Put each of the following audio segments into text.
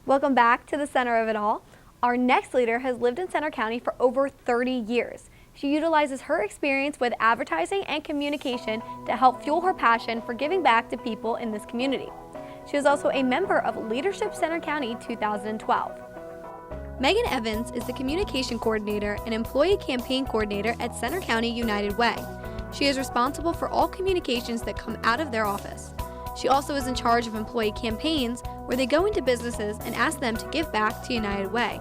Welcome back to the center of it all. Our next leader has lived in Centre County for over 30 years. She utilizes her experience with advertising and communication to help fuel her passion for giving back to people in this community. She is also a member of Leadership Centre County 2012. Megan Evans is the Communication Coordinator and Employee Campaign Coordinator at Centre County United Way. She is responsible for all communications that come out of their office. She also is in charge of employee campaigns where they go into businesses and ask them to give back to United Way.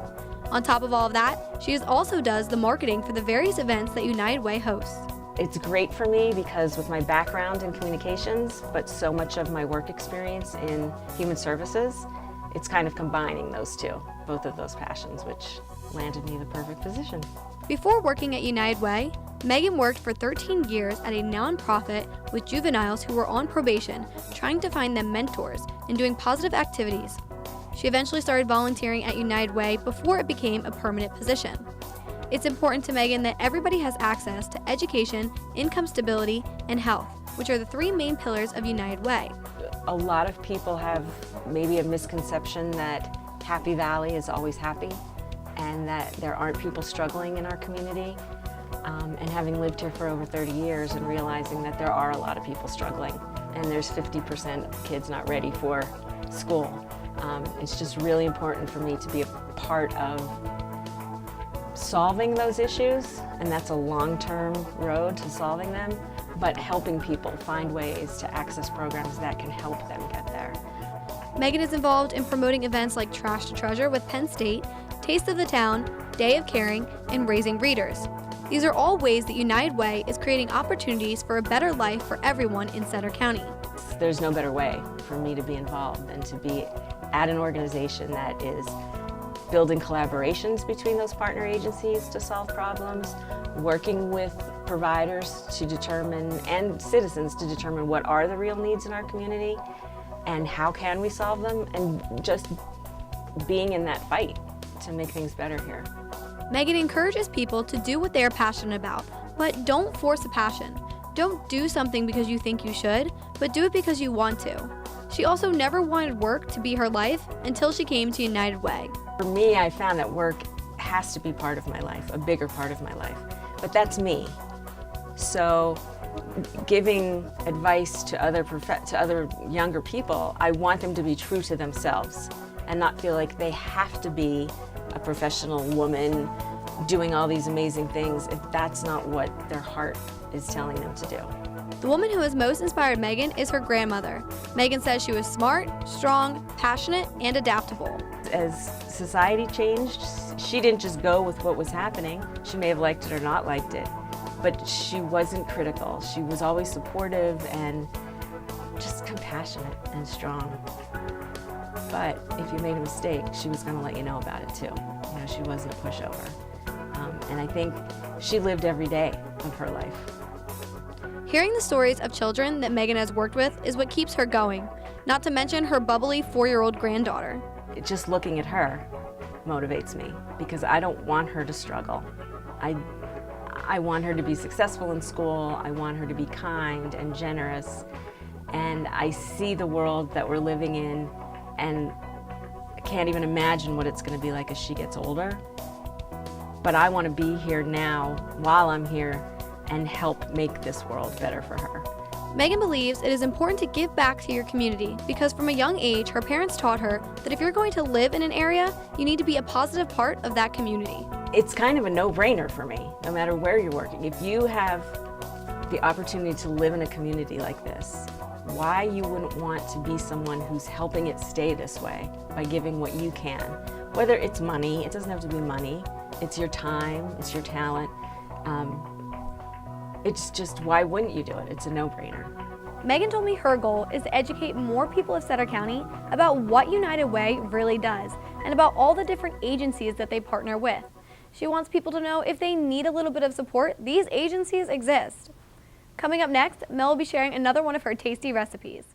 On top of all of that, she also does the marketing for the various events that United Way hosts. It's great for me because with my background in communications, but so much of my work experience in human services, it's kind of combining those two, both of those passions, which landed me the perfect position. Before working at United Way, Megan worked for 13 years at a nonprofit with juveniles who were on probation, trying to find them mentors and doing positive activities. She eventually started volunteering at United Way before it became a permanent position. It's important to Megan that everybody has access to education, income stability, and health, which are the three main pillars of United Way. A lot of people have maybe a misconception that Happy Valley is always happy and that there aren't people struggling in our community. And having lived here for over 30 years and realizing that there are a lot of people struggling and there's 50% of kids not ready for school. It's just really important for me to be a part of solving those issues, and that's a long-term road to solving them, but helping people find ways to access programs that can help them get there. Megan is involved in promoting events like Trash to Treasure with Penn State, Taste of the Town, Day of Caring, and Raising Readers. These are all ways that United Way is creating opportunities for a better life for everyone in Centre County. There's no better way for me to be involved than to be at an organization that is building collaborations between those partner agencies to solve problems, working with providers to determine, and citizens to determine what are the real needs in our community and how can we solve them, and just being in that fight to make things better here. Megan encourages people to do what they are passionate about, but don't force a passion. Don't do something because you think you should, but do it because you want to. She also never wanted work to be her life until she came to United Way. For me, I found that work has to be part of my life, a bigger part of my life, but that's me. So giving advice to other younger people, I want them to be true to themselves and not feel like they have to be a professional woman doing all these amazing things if that's not what their heart is telling them to do. The woman who has most inspired Megan is her grandmother. Megan says she was smart, strong, passionate, and adaptable. As society changed, she didn't just go with what was happening. She may have liked it or not liked it, but she wasn't critical. She was always supportive and just compassionate and strong. But if you made a mistake, she was going to let you know about it too. You know, she wasn't a pushover. And I think she lived every day of her life. Hearing the stories of children that Megan has worked with is what keeps her going, not to mention her bubbly 4-year-old granddaughter. Just looking at her motivates me because I don't want her to struggle. I want her to be successful in school. I want her to be kind and generous. And I see the world that we're living in and I can't even imagine what it's going to be like as she gets older. But I want to be here now while I'm here and help make this world better for her. Megan believes it is important to give back to your community because from a young age, her parents taught her that if you're going to live in an area, you need to be a positive part of that community. It's kind of a no-brainer for me, no matter where you're working. If you have the opportunity to live in a community like this, why you wouldn't want to be someone who's helping it stay this way by giving what you can. Whether it's money, it doesn't have to be money, it's your time, it's your talent. It's just, why wouldn't you do it? It's a no-brainer. Megan told me her goal is to educate more people of Centre County about what United Way really does and about all the different agencies that they partner with. She wants people to know if they need a little bit of support, these agencies exist. Coming up next, Mel will be sharing another one of her tasty recipes.